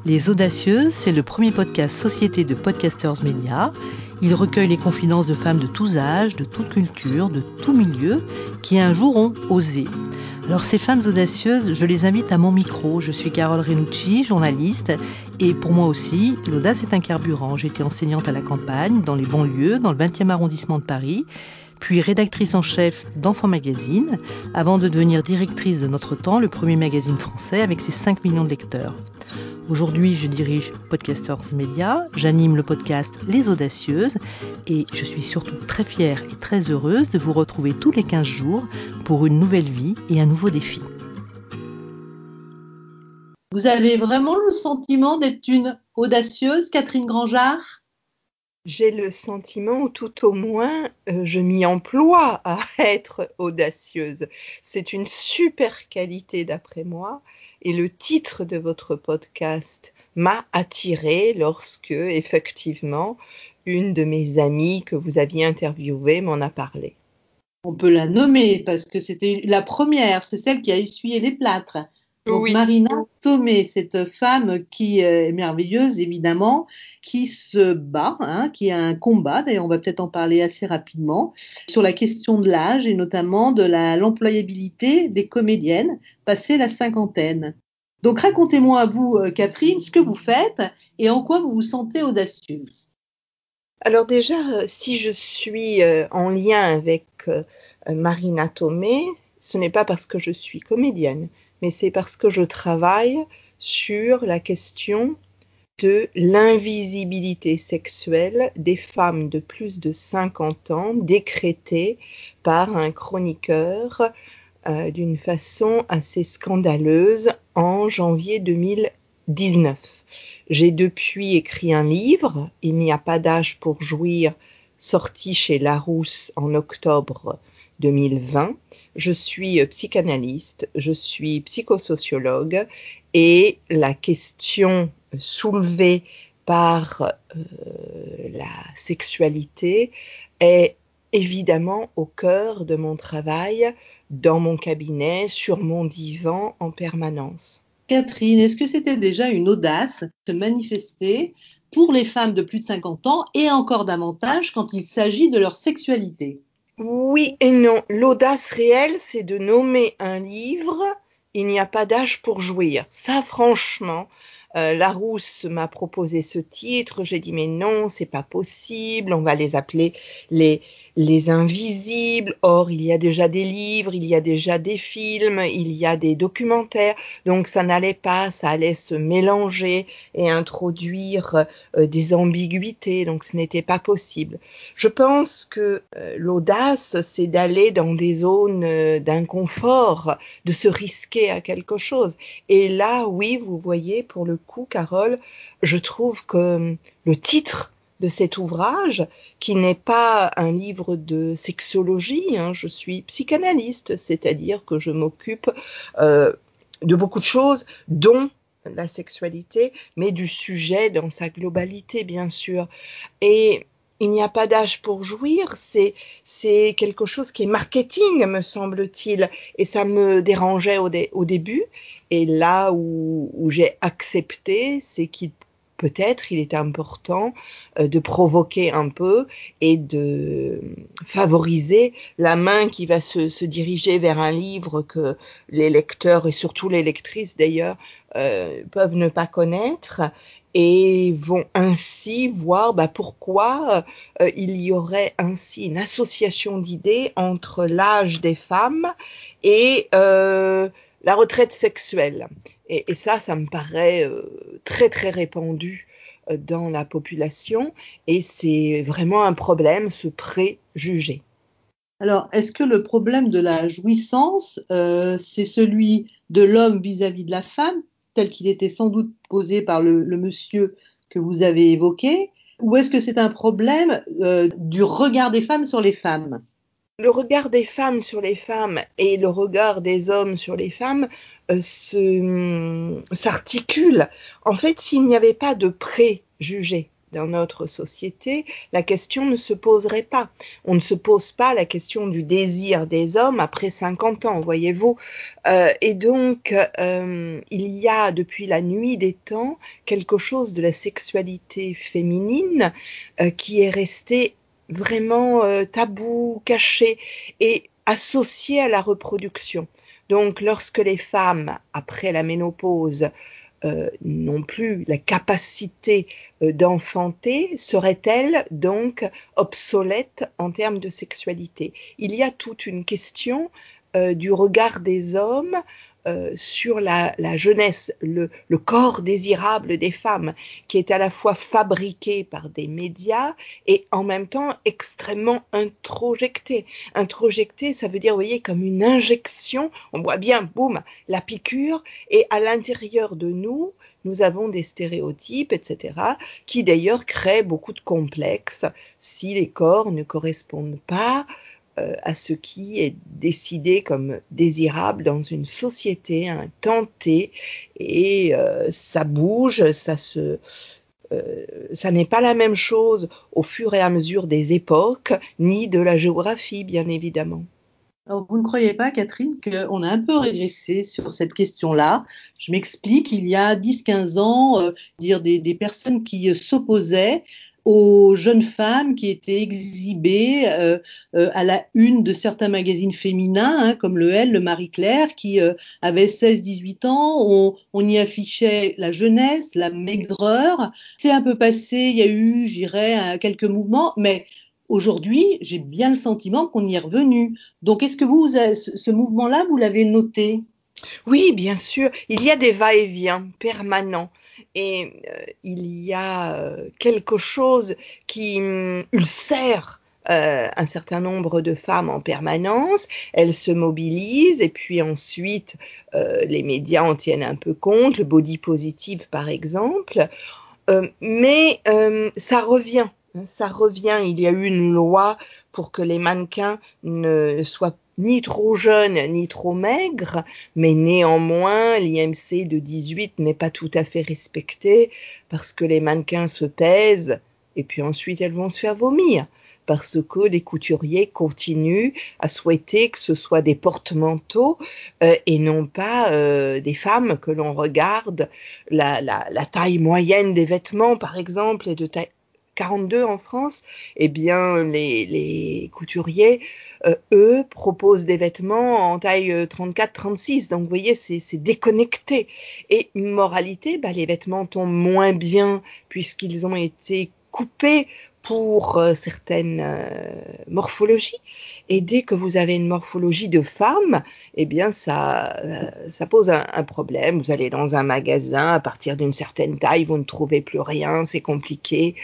Les Audacieuses, c'est le premier podcast société de Podcasters Media. Il recueille les confidences de femmes de tous âges, de toute culture, de tout milieu, qui un jour ont osé. Alors ces femmes audacieuses, je les invite à mon micro. Je suis Carole Renucci, journaliste, et pour moi aussi, l'audace est un carburant. J'étais enseignante à la campagne, dans les banlieues, dans le 20e arrondissement de Paris, puis rédactrice en chef d'Enfants Magazine, avant de devenir directrice de Notre Temps, le premier magazine français avec ses 5 millions de lecteurs. Aujourd'hui, je dirige Podcasters Media, j'anime le podcast Les Audacieuses et je suis surtout très fière et très heureuse de vous retrouver tous les 15 jours pour une nouvelle vie et un nouveau défi. Vous avez vraiment le sentiment d'être une audacieuse, Catherine Grangeard ? J'ai le sentiment, ou tout au moins, je m'y emploie à être audacieuse. C'est une super qualité d'après moi. Et le titre de votre podcast m'a attirée lorsque, effectivement, une de mes amies que vous aviez interviewée m'en a parlé. On peut la nommer parce que c'était la première, c'est celle qui a essuyé les plâtres. Donc oui. Marina Tomei, cette femme qui est merveilleuse évidemment, qui se bat, qui a un combat, d'ailleurs on va peut-être en parler assez rapidement, sur la question de l'âge et notamment de l'employabilité des comédiennes passées la cinquantaine. Donc racontez-moi à vous, Catherine, ce que vous faites et en quoi vous vous sentez audacieuse. Alors déjà, si je suis en lien avec Marina Tomei, ce n'est pas parce que je suis comédienne, mais c'est parce que je travaille sur la question de l'invisibilité sexuelle des femmes de plus de 50 ans décrétée par un chroniqueur d'une façon assez scandaleuse en janvier 2019. J'ai depuis écrit un livre, Il n'y a pas d'âge pour jouir, sorti chez Larousse en octobre 2020. Je suis psychanalyste, je suis psychosociologue et la question soulevée par la sexualité est évidemment au cœur de mon travail, dans mon cabinet, sur mon divan en permanence. Catherine, est-ce que c'était déjà une audace de manifester pour les femmes de plus de 50 ans et encore davantage quand il s'agit de leur sexualité ? Oui et non. L'audace réelle, c'est de nommer un livre « Il n'y a pas d'âge pour jouir ». Ça, franchement, Larousse m'a proposé ce titre. J'ai dit mais non, c'est pas possible. On va les appeler les invisibles. Or, il y a déjà des livres, il y a déjà des films, il y a des documentaires. Donc, ça n'allait pas, ça allait se mélanger et introduire des ambiguïtés. Donc, ce n'était pas possible. Je pense que l'audace, c'est d'aller dans des zones d'inconfort, de se risquer à quelque chose. Et là, oui, vous voyez, pour le coup, Carole, je trouve que le titre de cet ouvrage, qui n'est pas un livre de sexologie, je suis psychanalyste, c'est-à-dire que je m'occupe de beaucoup de choses, dont la sexualité, mais du sujet dans sa globalité, bien sûr. Et il n'y a pas d'âge pour jouir, c'est quelque chose qui est marketing, me semble-t-il, et ça me dérangeait au début. Et là où j'ai accepté, c'est qu'il est important de provoquer un peu et de favoriser la main qui va se diriger vers un livre que les lecteurs et surtout les lectrices d'ailleurs peuvent ne pas connaître et vont ainsi voir pourquoi il y aurait ainsi une association d'idées entre l'âge des femmes et la retraite sexuelle. Et ça me paraît très très répandu dans la population et c'est vraiment un problème, ce préjugé. Alors, est-ce que le problème de la jouissance, c'est celui de l'homme vis-à-vis de la femme, tel qu'il était sans doute posé par le monsieur que vous avez évoqué, ou est-ce que c'est un problème du regard des femmes sur les femmes ? Le regard des femmes sur les femmes et le regard des hommes sur les femmes s'articulent. En fait, s'il n'y avait pas de préjugés dans notre société, la question ne se poserait pas. On ne se pose pas la question du désir des hommes après 50 ans, voyez-vous. Et donc, il y a depuis la nuit des temps quelque chose de la sexualité féminine qui est resté vraiment tabou, caché et associé à la reproduction. Donc, lorsque les femmes, après la ménopause, n'ont plus la capacité d'enfanter, seraient-elles donc obsolètes en termes de sexualité? Il y a toute une question du regard des hommes sur la jeunesse, le corps désirable des femmes, qui est à la fois fabriqué par des médias et en même temps extrêmement introjecté. Introjecté, ça veut dire, vous voyez, comme une injection, on voit bien, boum, la piqûre, et à l'intérieur de nous, nous avons des stéréotypes, etc., qui d'ailleurs créent beaucoup de complexes si les corps ne correspondent pas à ce qui est décidé comme désirable dans une société, un temps T, et ça bouge, ça n'est pas la même chose au fur et à mesure des époques, ni de la géographie, bien évidemment. Alors, vous ne croyez pas, Catherine, qu'on a un peu régressé sur cette question-là? Je m'explique, il y a 10-15 ans, des personnes qui s'opposaient aux jeunes femmes qui étaient exhibées à la une de certains magazines féminins, hein, comme le Elle, le Marie-Claire, qui avaient 16-18 ans. On y affichait la jeunesse, la maigreur. C'est un peu passé, il y a eu, je dirais, quelques mouvements, mais aujourd'hui, j'ai bien le sentiment qu'on y est revenu. Donc, est-ce que ce mouvement-là, vous l'avez noté? Oui, bien sûr, il y a des va-et-vient permanents et il y a quelque chose qui ulcère un certain nombre de femmes en permanence, elles se mobilisent et puis ensuite les médias en tiennent un peu compte, le body positive par exemple, mais ça revient. Ça revient, il y a eu une loi pour que les mannequins ne soient ni trop jeunes ni trop maigres, mais néanmoins l'IMC de 18 n'est pas tout à fait respecté parce que les mannequins se pèsent et puis ensuite elles vont se faire vomir parce que les couturiers continuent à souhaiter que ce soit des porte-manteaux et non pas des femmes que l'on regarde la taille moyenne des vêtements par exemple est de taille 42 en France, eh bien les couturiers, eux, proposent des vêtements en taille 34-36. Donc vous voyez, c'est déconnecté. Et moralité, les vêtements tombent moins bien puisqu'ils ont été coupés pour certaines morphologies. Et dès que vous avez une morphologie de femme, eh bien ça pose un problème. Vous allez dans un magasin, à partir d'une certaine taille, vous ne trouvez plus rien, c'est compliqué.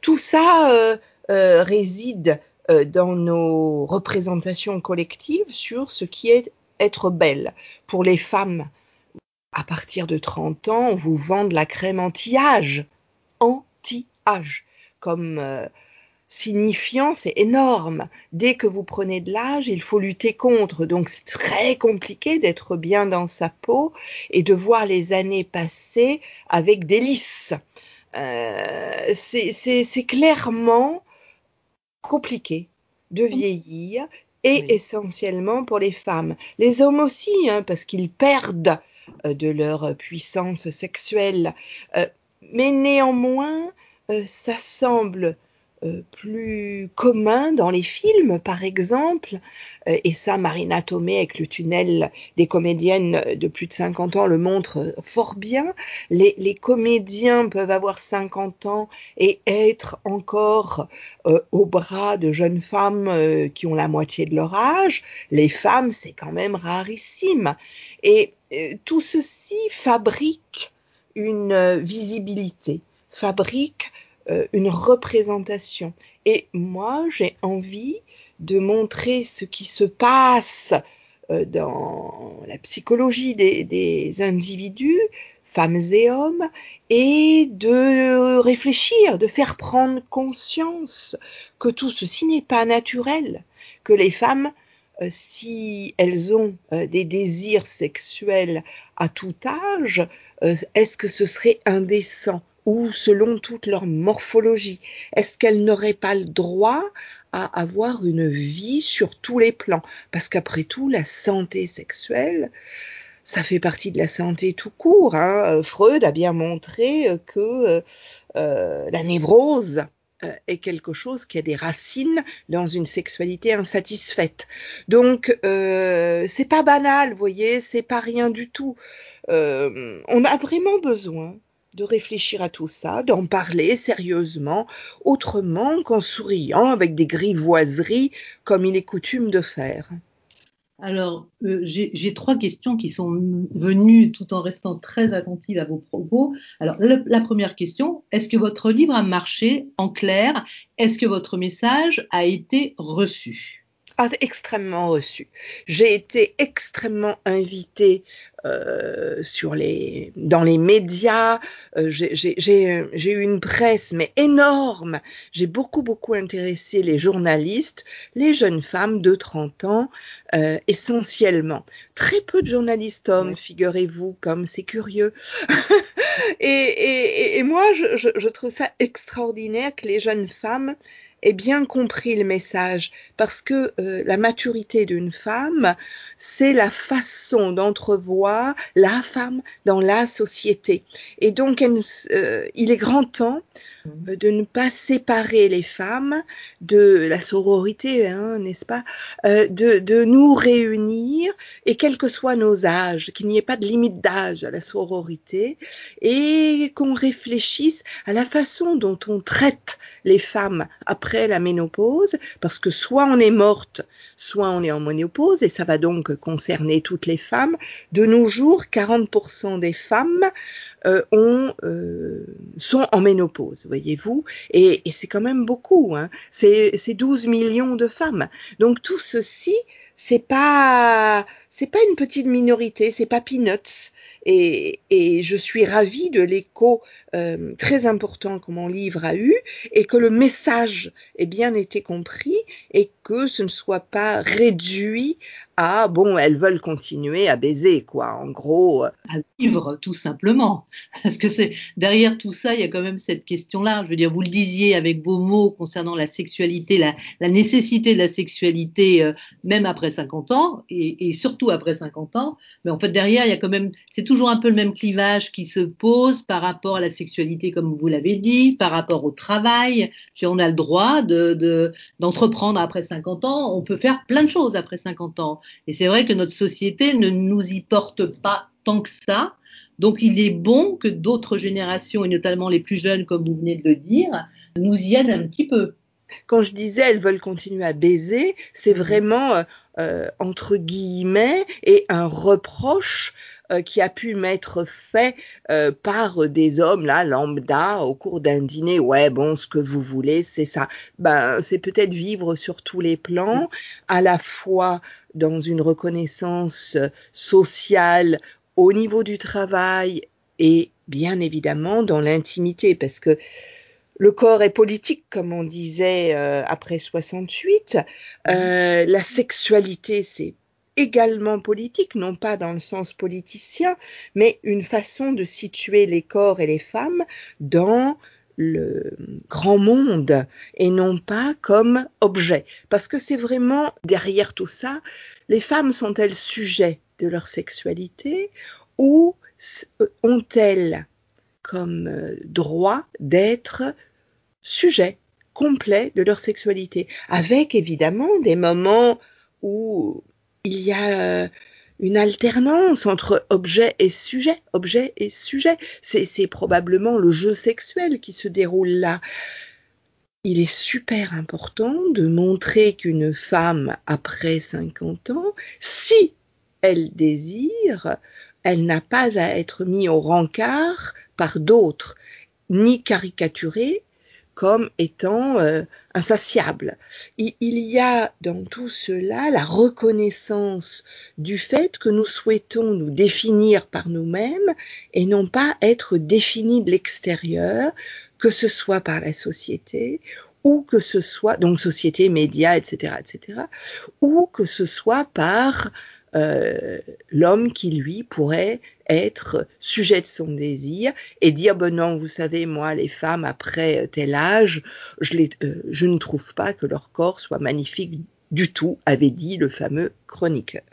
Tout ça réside dans nos représentations collectives sur ce qui est être belle. Pour les femmes, à partir de 30 ans, on vous vend de la crème anti-âge, comme signifiant, c'est énorme. Dès que vous prenez de l'âge, il faut lutter contre. Donc c'est très compliqué d'être bien dans sa peau et de voir les années passer avec délice. C'est clairement compliqué de vieillir et oui. Essentiellement pour les femmes. Les hommes aussi, parce qu'ils perdent de leur puissance sexuelle. Mais néanmoins, ça semble plus commun dans les films, par exemple, et ça, Marina Tomei, avec le tunnel des comédiennes de plus de 50 ans, le montre fort bien. Les comédiens peuvent avoir 50 ans et être encore au bras de jeunes femmes qui ont la moitié de leur âge. Les femmes, c'est quand même rarissime. Et tout ceci fabrique une visibilité, fabrique une représentation. Et moi, j'ai envie de montrer ce qui se passe dans la psychologie des individus, femmes et hommes, et de réfléchir, de faire prendre conscience que tout ceci n'est pas naturel, que les femmes, si elles ont des désirs sexuels à tout âge, est-ce que ce serait indécent ou selon toute leur morphologie? Est-ce qu'elles n'auraient pas le droit à avoir une vie sur tous les plans? Parce qu'après tout, la santé sexuelle, ça fait partie de la santé tout court, hein. Freud a bien montré que la névrose est quelque chose qui a des racines dans une sexualité insatisfaite. Donc, c'est pas banal, vous voyez, c'est pas rien du tout. On a vraiment besoin de réfléchir à tout ça, d'en parler sérieusement, autrement qu'en souriant avec des grivoiseries comme il est coutume de faire. Alors, j'ai 3 questions qui sont venues tout en restant très attentive à vos propos. Alors, la première question, est-ce que votre livre a marché? En clair, est-ce que votre message a été reçu? Extrêmement reçu. J'ai été extrêmement invitée dans les médias. J'ai eu une presse mais énorme. J'ai beaucoup intéressé les journalistes, les jeunes femmes de 30 ans essentiellement. Très peu de journalistes hommes, figurez-vous, comme c'est curieux. et moi, je trouve ça extraordinaire que les jeunes femmes aient bien compris le message, parce que la maturité d'une femme, c'est la façon d'entrevoir la femme dans la société. Et donc, il est grand temps de ne pas séparer les femmes de la sororité, hein, n'est-ce pas, de nous réunir, et quels que soient nos âges, qu'il n'y ait pas de limite d'âge à la sororité, et qu'on réfléchisse à la façon dont on traite les femmes après la ménopause, parce que soit on est morte, soit on est en ménopause, et ça va donc concerner toutes les femmes. De nos jours, 40% des femmes sont en ménopause, voyez-vous, et c'est quand même beaucoup, hein. C'est 12 millions de femmes. Donc tout ceci, c'est pas une petite minorité, c'est pas peanuts. Et je suis ravie de l'écho très important que mon livre a eu, et que le message ait bien été compris, et que ce ne soit pas réduit à bon, elles veulent continuer à baiser, quoi, en gros. À vivre, tout simplement. Parce que derrière tout ça, il y a quand même cette question-là. Je veux dire, vous le disiez avec vos mots concernant la sexualité, la nécessité de la sexualité, même après 50 ans, et surtout après 50 ans. Mais en fait, derrière, il y a quand même, c'est toujours un peu le même clivage qui se pose par rapport à la sexualité, comme vous l'avez dit, par rapport au travail. Puis on a le droit d'entreprendre après 50 ans. On peut faire plein de choses après 50 ans. Et c'est vrai que notre société ne nous y porte pas tant que ça. Donc il est bon que d'autres générations, et notamment les plus jeunes, comme vous venez de le dire, nous y aident un petit peu. Quand je disais elles veulent continuer à baiser, c'est vraiment entre guillemets, et un reproche qui a pu m'être fait par des hommes là lambda au cours d'un dîner. Ouais, bon, ce que vous voulez, c'est ça. Ben, c'est peut-être vivre sur tous les plans, à la fois dans une reconnaissance sociale au niveau du travail, et bien évidemment dans l'intimité, parce que le corps est politique, comme on disait après 68. La sexualité, c'est également politique, non pas dans le sens politicien, mais une façon de situer les corps et les femmes dans le grand monde, et non pas comme objet. Parce que c'est vraiment, derrière tout ça, les femmes sont-elles sujets de leur sexualité, ou ont-elles comme droit d'être sujet complet de leur sexualité, avec évidemment des moments où il y a une alternance entre objet et sujet, objet et sujet. C'est probablement le jeu sexuel qui se déroule là. Il est super important de montrer qu'une femme après 50 ans, si elle désire, elle n'a pas à être mise au rencard par d'autres, ni caricaturée comme étant insatiable. Il y a dans tout cela la reconnaissance du fait que nous souhaitons nous définir par nous-mêmes, et non pas être définis de l'extérieur, que ce soit par la société, ou que ce soit, donc société, médias, etc., ou que ce soit par l'homme qui, lui, pourrait être sujet de son désir et dire ben non, vous savez, moi, les femmes après tel âge, je ne trouve pas que leur corps soit magnifique du tout, avait dit le fameux chroniqueur.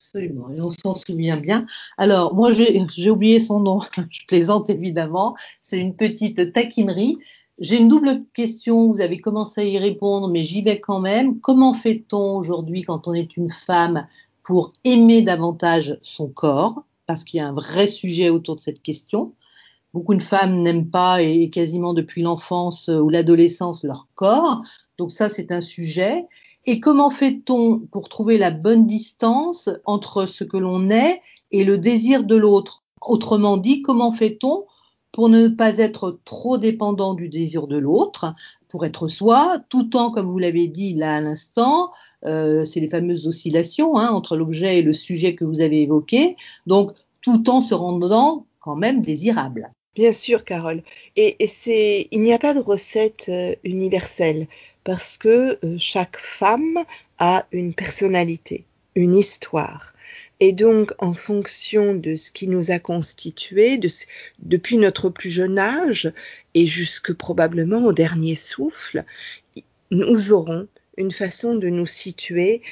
Absolument, et on s'en souvient bien. Alors, moi, j'ai oublié son nom, je plaisante évidemment, c'est une petite taquinerie. J'ai une double question, vous avez commencé à y répondre, mais j'y vais quand même. Comment fait-on aujourd'hui, quand on est une femme, pour aimer davantage son corps? Parce qu'il y a un vrai sujet autour de cette question. Beaucoup de femmes n'aiment pas, et quasiment depuis l'enfance ou l'adolescence, leur corps. Donc ça, c'est un sujet. Et comment fait-on pour trouver la bonne distance entre ce que l'on est et le désir de l'autre? Autrement dit, comment fait-on pour ne pas être trop dépendant du désir de l'autre, pour être soi, tout en, comme vous l'avez dit là à l'instant, c'est les fameuses oscillations entre l'objet et le sujet que vous avez évoqué, donc tout en se rendant quand même désirable. Bien sûr, Carole. Il n'y a pas de recette universelle parce que chaque femme a une personnalité, une histoire. Et donc, en fonction de ce qui nous a constitués, depuis notre plus jeune âge et jusque probablement au dernier souffle, nous aurons une façon de nous situer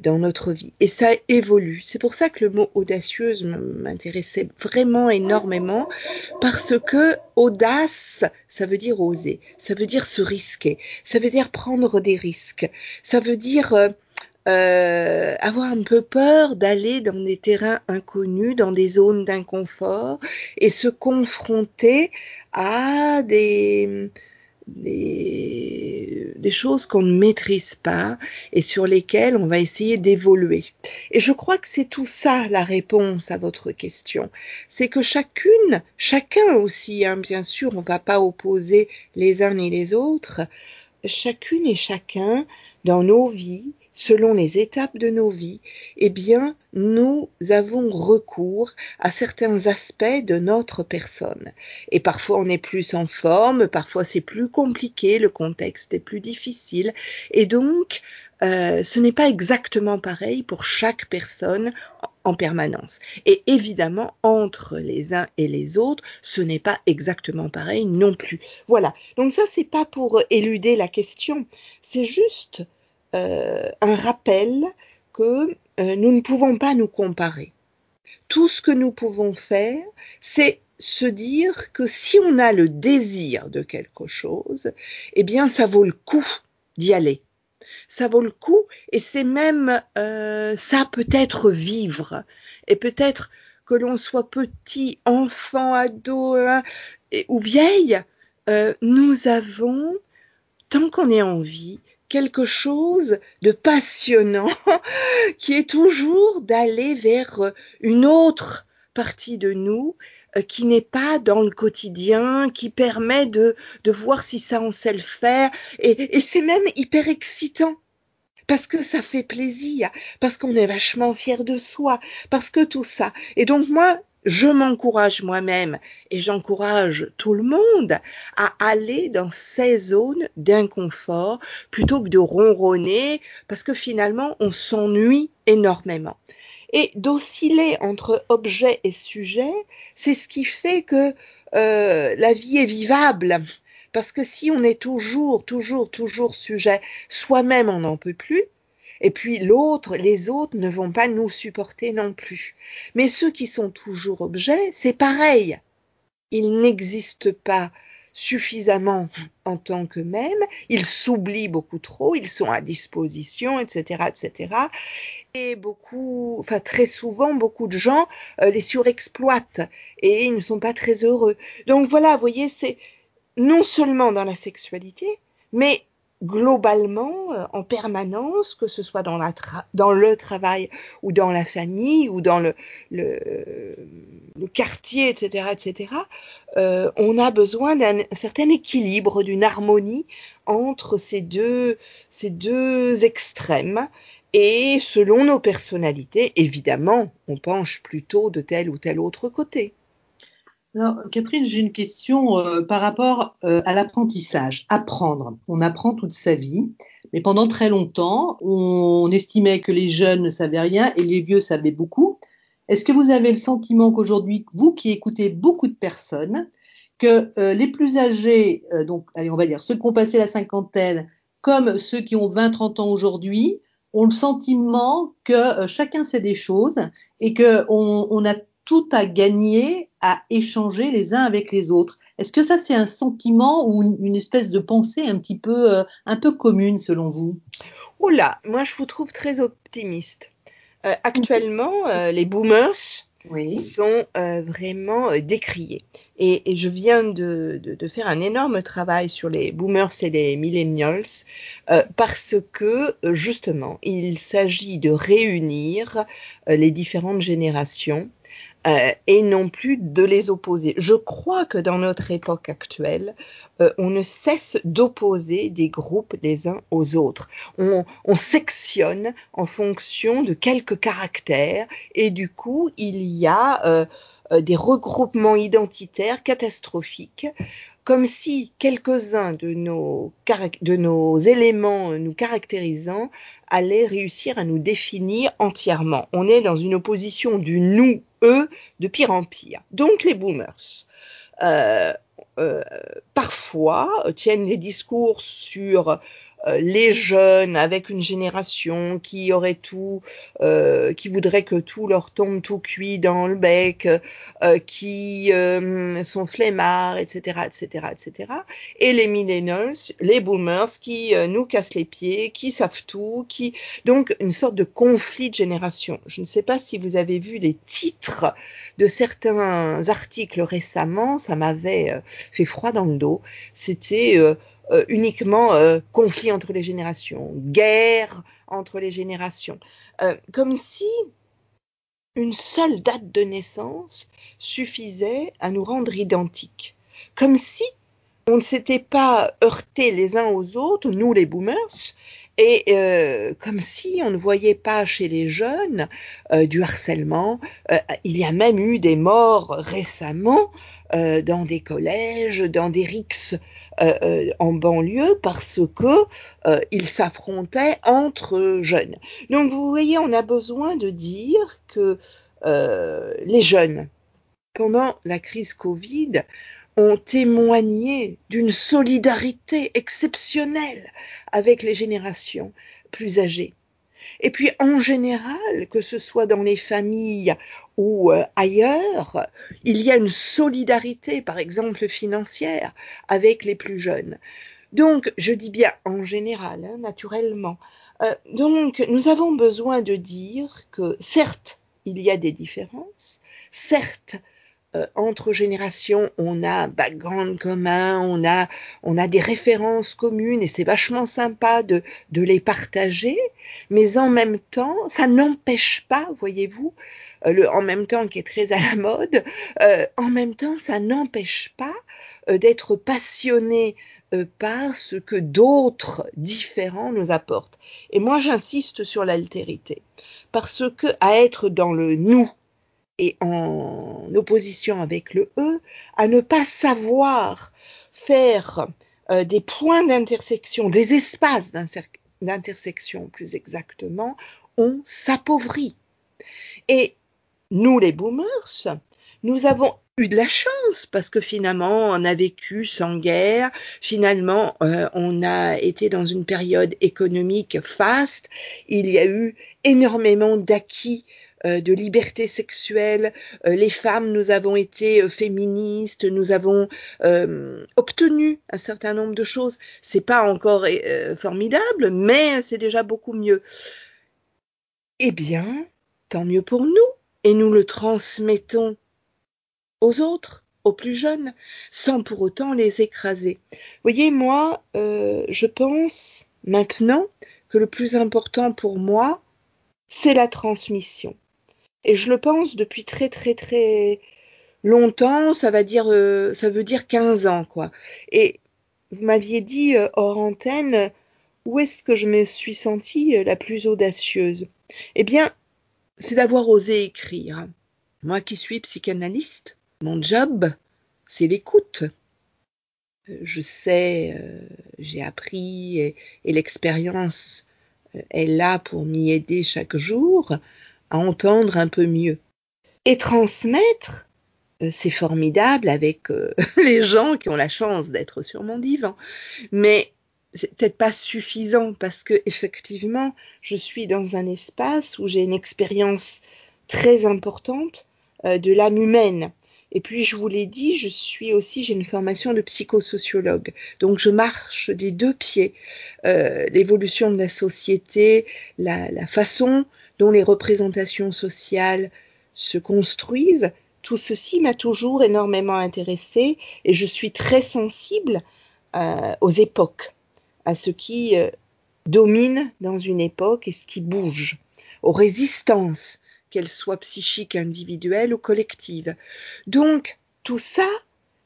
dans notre vie. Et ça évolue. C'est pour ça que le mot audacieuse m'intéressait vraiment énormément, parce que audace, ça veut dire oser, ça veut dire se risquer, ça veut dire prendre des risques, ça veut dire avoir un peu peur d'aller dans des terrains inconnus, dans des zones d'inconfort, et se confronter à des choses qu'on ne maîtrise pas et sur lesquelles on va essayer d'évoluer. Et je crois que c'est tout ça la réponse à votre question. C'est que chacun aussi, bien sûr, on ne va pas opposer les uns et les autres, chacune et chacun dans nos vies, selon les étapes de nos vies, eh bien, nous avons recours à certains aspects de notre personne. Et parfois, on est plus en forme, parfois c'est plus compliqué, le contexte est plus difficile. Et donc, ce n'est pas exactement pareil pour chaque personne en permanence. Et évidemment, entre les uns et les autres, ce n'est pas exactement pareil non plus. Voilà. Donc ça, c'est pas pour éluder la question. C'est juste un rappel que nous ne pouvons pas nous comparer. Tout ce que nous pouvons faire, c'est se dire que si on a le désir de quelque chose, eh bien ça vaut le coup d'y aller. Ça vaut le coup et c'est même ça peut-être vivre. Et peut-être que l'on soit petit, enfant, ado ou vieille, nous avons, tant qu'on est en vie, quelque chose de passionnant qui est toujours d'aller vers une autre partie de nous qui n'est pas dans le quotidien, qui permet de voir si ça on sait le faire et c'est même hyper excitant. Parce que ça fait plaisir, parce qu'on est vachement fier de soi, parce que tout ça. Et donc moi, je m'encourage moi-même et j'encourage tout le monde à aller dans ces zones d'inconfort plutôt que de ronronner parce que finalement on s'ennuie énormément. Et d'osciller entre objet et sujet, c'est ce qui fait que la vie est vivable. Parce que si on est toujours sujet, soi-même on n'en peut plus, et puis les autres ne vont pas nous supporter non plus. Mais ceux qui sont toujours objets, c'est pareil. Ils n'existent pas suffisamment en tant qu'eux-mêmes, ils s'oublient beaucoup trop, ils sont à disposition, etc., etc. Et très souvent, beaucoup de gens les surexploitent et ils ne sont pas très heureux. Donc voilà, vous voyez, c'est non seulement dans la sexualité, mais globalement, en permanence, que ce soit dans le travail ou dans la famille ou dans le quartier, etc., etc., on a besoin d'un certain équilibre, d'une harmonie entre ces deux extrêmes. Et selon nos personnalités, évidemment, on penche plutôt de tel ou tel autre côté. Alors, Catherine, j'ai une question par rapport à l'apprentissage. Apprendre, on apprend toute sa vie, Mais pendant très longtemps, on estimait que les jeunes ne savaient rien et les vieux savaient beaucoup. Est-ce que vous avez le sentiment qu'aujourd'hui, vous qui écoutez beaucoup de personnes, que les plus âgés, donc allez, on va dire ceux qui ont passé la cinquantaine, comme ceux qui ont 20-30 ans aujourd'hui, ont le sentiment que chacun sait des choses et qu'on a tout à gagner à échanger les uns avec les autres. Est-ce que ça, c'est un sentiment ou une espèce de pensée un peu commune selon vous? Oh là, moi je vous trouve très optimiste. Actuellement, les boomers Oui. sont vraiment décriés. Et je viens de faire un énorme travail sur les boomers et les millennials parce que justement, il s'agit de réunir les différentes générations et non plus de les opposer. Je crois que dans notre époque actuelle, on ne cesse d'opposer des groupes les uns aux autres. On sectionne en fonction de quelques caractères et du coup, il y a des regroupements identitaires catastrophiques comme si quelques-uns de nos éléments nous caractérisant allaient réussir à nous définir entièrement. On est dans une opposition du nous, eux, de pire en pire. Donc les boomers, euh, parfois, tiennent des discours sur les jeunes avec une génération qui aurait tout, qui voudrait que tout leur tombe tout cuit dans le bec, qui sont flemmards, etc., etc., etc. Et les millennials, les boomers qui nous cassent les pieds, qui savent tout, donc une sorte de conflit de génération. Je ne sais pas si vous avez vu les titres de certains articles récemment, ça m'avait fait froid dans le dos. C'était uniquement conflit entre les générations, guerre entre les générations, comme si une seule date de naissance suffisait à nous rendre identiques, comme si on ne s'était pas heurtés les uns aux autres, nous les boomers, et comme si on ne voyait pas chez les jeunes du harcèlement. Il y a même eu des morts récemment dans des collèges, dans des rixes en banlieue parce que ils s'affrontaient entre jeunes. Donc vous voyez, on a besoin de dire que les jeunes, pendant la crise Covid, ont témoigné d'une solidarité exceptionnelle avec les générations plus âgées. Et puis en général, que ce soit dans les familles ou ailleurs, il y a une solidarité, par exemple financière, avec les plus jeunes. Donc, je dis bien en général, hein, naturellement. Donc, nous avons besoin de dire que certes, il y a des différences, certes, entre générations, on a un background commun, on a des références communes et c'est vachement sympa de les partager, mais en même temps, ça n'empêche pas, voyez-vous, le en même temps qui est très à la mode, en même temps, ça n'empêche pas d'être passionné par ce que d'autres différents nous apportent. Et moi, j'insiste sur l'altérité, parce que à être dans le nous, et en opposition avec le E, à ne pas savoir faire des points d'intersection, des espaces d'intersection plus exactement, on s'appauvrit. Et nous les boomers, nous avons eu de la chance parce que finalement on a vécu sans guerre, finalement on a été dans une période économique faste, il y a eu énormément d'acquis de liberté sexuelle, les femmes, nous avons été féministes, nous avons obtenu un certain nombre de choses. C'est pas encore formidable, mais c'est déjà beaucoup mieux. Eh bien, tant mieux pour nous, et nous le transmettons aux autres, aux plus jeunes, sans pour autant les écraser. Vous voyez, moi, je pense maintenant que le plus important pour moi, c'est la transmission. Et je le pense depuis très très très longtemps, ça veut dire 15 ans, quoi. Et vous m'aviez dit hors antenne, où est-ce que je me suis sentie la plus audacieuse? Eh bien, c'est d'avoir osé écrire. Moi qui suis psychanalyste, mon job, c'est l'écoute. Je sais j'ai appris et l'expérience est là pour m'y aider chaque jour à entendre un peu mieux. Et transmettre, c'est formidable avec les gens qui ont la chance d'être sur mon divan. Mais c'est peut-être pas suffisant parce que effectivement, je suis dans un espace où j'ai une expérience très importante de l'âme humaine. Et puis, je vous l'ai dit, j'ai une formation de psychosociologue. Donc, je marche des deux pieds. L'évolution de la société, la façon dont les représentations sociales se construisent, tout ceci m'a toujours énormément intéressée et je suis très sensible aux époques, à ce qui domine dans une époque et ce qui bouge, aux résistances, qu'elles soient psychiques, individuelles ou collectives. Donc, tout ça,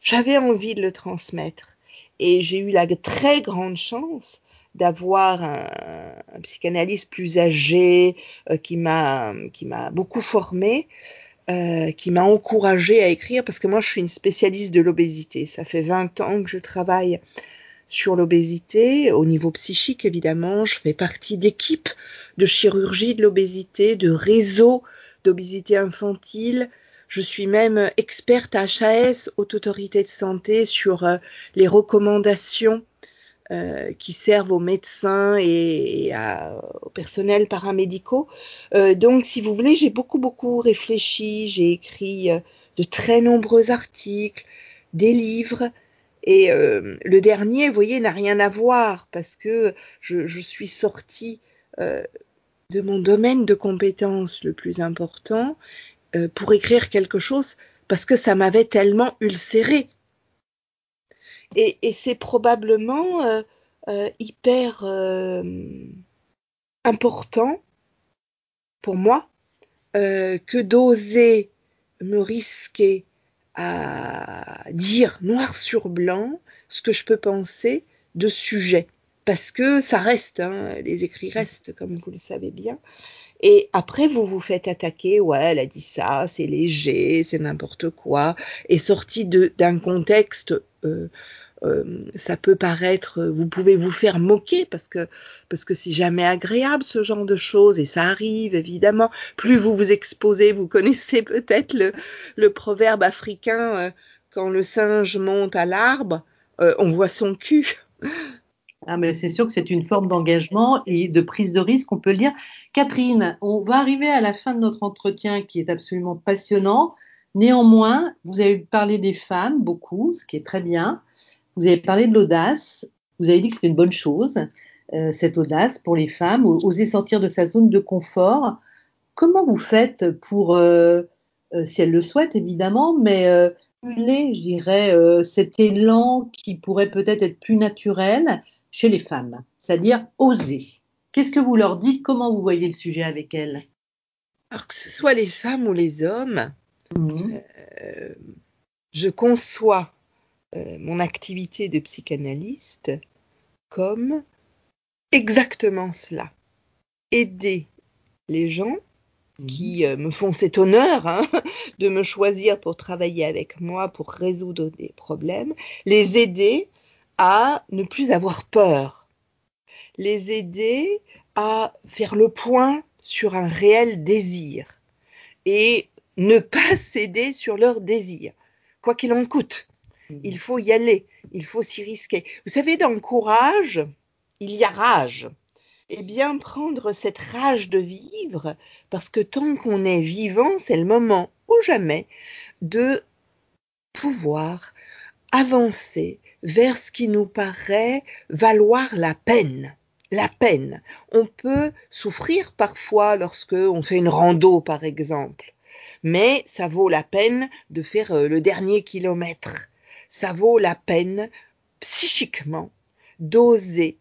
j'avais envie de le transmettre. Et j'ai eu la très grande chance d'avoir un psychanalyste plus âgé qui m'a beaucoup formée, qui m'a encouragée à écrire, parce que moi, je suis une spécialiste de l'obésité. Ça fait 20 ans que je travaille sur l'obésité, au niveau psychique évidemment. Je fais partie d'équipes de chirurgie de l'obésité, de réseaux d'obésité infantile. Je suis même experte HAS, Haute Autorité de Santé, sur les recommandations qui servent aux médecins et aux personnels paramédicaux. Donc, si vous voulez, j'ai beaucoup réfléchi. J'ai écrit de très nombreux articles, des livres. Et le dernier, vous voyez, n'a rien à voir parce que je suis sortie de mon domaine de compétences le plus important pour écrire quelque chose parce que ça m'avait tellement ulcéré. Et c'est probablement hyper important pour moi que d'oser me risquer à dire noir sur blanc ce que je peux penser de sujet. Parce que ça reste, hein, les écrits restent, comme vous le savez bien. Et après, vous vous faites attaquer, ouais, elle a dit ça, c'est léger, c'est n'importe quoi, et sorti d'un contexte, ça peut paraître, vous pouvez vous faire moquer parce que c'est jamais agréable ce genre de choses, et ça arrive évidemment. Plus vous vous exposez, vous connaissez peut-être le proverbe africain, quand le singe monte à l'arbre, on voit son cul. Ah, mais c'est sûr que c'est une forme d'engagement et de prise de risque, on peut le dire. Catherine, on va arriver à la fin de notre entretien qui est absolument passionnant. Néanmoins, vous avez parlé des femmes beaucoup, ce qui est très bien. Vous avez parlé de l'audace. Vous avez dit que c'était une bonne chose, cette audace pour les femmes, oser sortir de sa zone de confort. Comment vous faites pour, si elles le souhaitent évidemment, mais stimuler, je dirais, cet élan qui pourrait peut-être être plus naturel chez les femmes, c'est-à-dire oser. Qu'est-ce que vous leur dites? Comment vous voyez le sujet avec elles? Alors que ce soit les femmes ou les hommes, je conçois mon activité de psychanalyste comme exactement cela. Aider les gens qui me font cet honneur de me choisir pour travailler avec moi, pour résoudre des problèmes, les aider à ne plus avoir peur, les aider à faire le point sur un réel désir et ne pas céder sur leur désir, quoi qu'il en coûte. Il faut y aller, il faut s'y risquer. Vous savez, dans le courage, il y a rage. Eh bien, prendre cette rage de vivre, parce que tant qu'on est vivant, c'est le moment ou jamais de pouvoir avancer vers ce qui nous paraît valoir la peine. La peine. On peut souffrir parfois lorsque on fait une rando, par exemple, mais ça vaut la peine de faire le dernier kilomètre. Ça vaut la peine, psychiquement, d'oser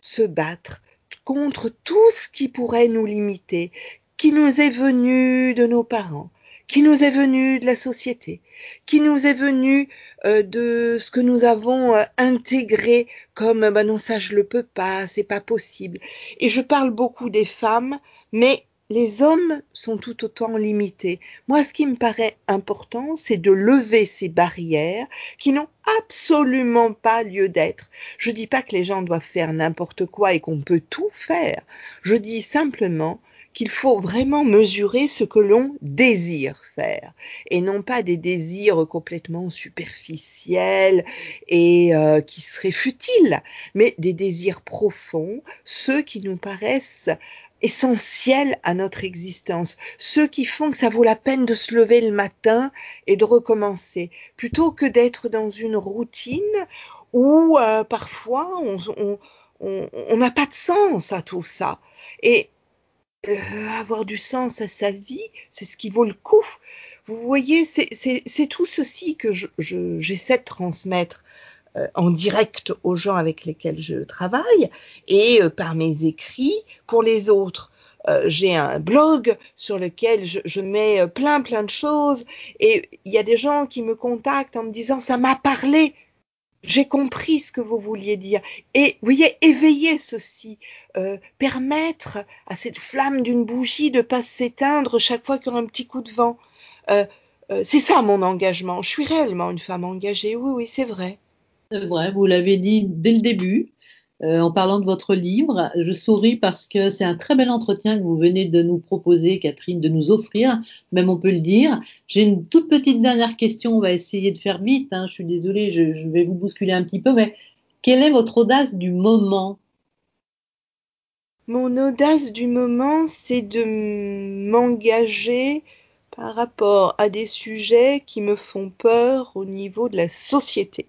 se battre contre tout ce qui pourrait nous limiter, qui nous est venu de nos parents, qui nous est venu de la société, qui nous est venu de ce que nous avons intégré comme non, ça je le peux pas, c'est pas possible. Et je parle beaucoup des femmes, mais les hommes sont tout autant limités. Moi, ce qui me paraît important, c'est de lever ces barrières qui n'ont absolument pas lieu d'être. Je dis pas que les gens doivent faire n'importe quoi et qu'on peut tout faire. Je dis simplement qu'il faut vraiment mesurer ce que l'on désire faire et non pas des désirs complètement superficiels et qui seraient futiles, mais des désirs profonds, ceux qui nous paraissent essentiels à notre existence, ceux qui font que ça vaut la peine de se lever le matin et de recommencer, plutôt que d'être dans une routine où parfois on n'a pas de sens à tout ça. Et avoir du sens à sa vie, c'est ce qui vaut le coup. Vous voyez, c'est tout ceci que j'essaie de transmettre en direct aux gens avec lesquels je travaille et par mes écrits pour les autres. J'ai un blog sur lequel je mets plein de choses et il y a des gens qui me contactent en me disant « ça m'a parlé ». J'ai compris ce que vous vouliez dire. Et vous voyez, éveiller ceci, permettre à cette flamme d'une bougie de ne pas s'éteindre chaque fois qu'il y aura un petit coup de vent. C'est ça mon engagement. Je suis réellement une femme engagée. Oui, c'est vrai. C'est vrai, vous l'avez dit dès le début, en parlant de votre livre. Je souris parce que c'est un très bel entretien que vous venez de nous proposer, Catherine, de nous offrir, même on peut le dire. J'ai une toute petite dernière question, on va essayer de faire vite, hein. Je suis désolée, je vais vous bousculer un petit peu, mais quelle est votre audace du moment? Mon audace du moment, c'est de m'engager par rapport à des sujets qui me font peur au niveau de la société.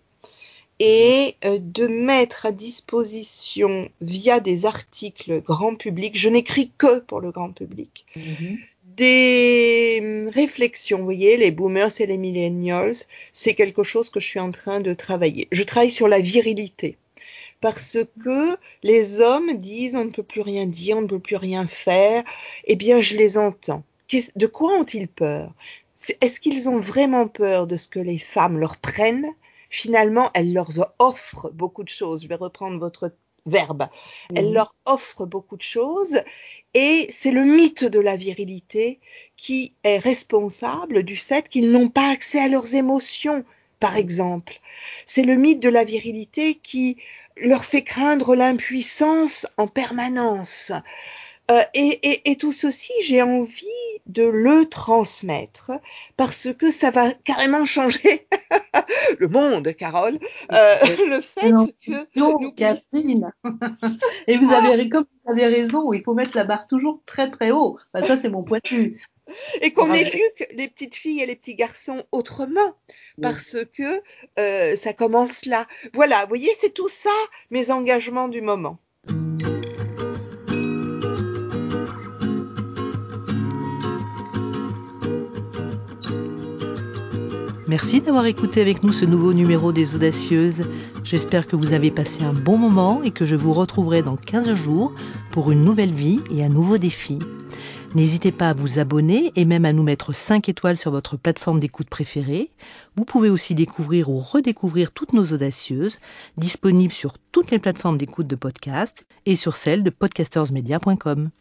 Et de mettre à disposition via des articles grand public, je n'écris que pour le grand public, des réflexions. Vous voyez, les boomers et les millennials, c'est quelque chose que je suis en train de travailler. Je travaille sur la virilité. Parce que les hommes disent on ne peut plus rien dire, on ne peut plus rien faire. Eh bien, je les entends. De quoi ont-ils peur? Est-ce qu'ils ont vraiment peur de ce que les femmes leur prennent? Finalement, elles leur offrent beaucoup de choses. Je vais reprendre votre verbe. Elles leur offrent beaucoup de choses et c'est le mythe de la virilité qui est responsable du fait qu'ils n'ont pas accès à leurs émotions, par exemple. C'est le mythe de la virilité qui leur fait craindre l'impuissance en permanence. Et tout ceci, j'ai envie de le transmettre parce que ça va carrément changer le monde, Carole. Le fait que Catherine. Et vous avez, comme vous avez raison, il faut mettre la barre toujours très très haut. Enfin, ça, c'est mon point de vue. Et qu'on éduque les petites filles et les petits garçons autrement, parce que ça commence là. Voilà, vous voyez, c'est tout ça, mes engagements du moment. Merci d'avoir écouté avec nous ce nouveau numéro des Audacieuses. J'espère que vous avez passé un bon moment et que je vous retrouverai dans 15 jours pour une nouvelle vie et un nouveau défi. N'hésitez pas à vous abonner et même à nous mettre 5 étoiles sur votre plateforme d'écoute préférée. Vous pouvez aussi découvrir ou redécouvrir toutes nos Audacieuses, disponibles sur toutes les plateformes d'écoute de podcast et sur celle de podcastersmedia.com.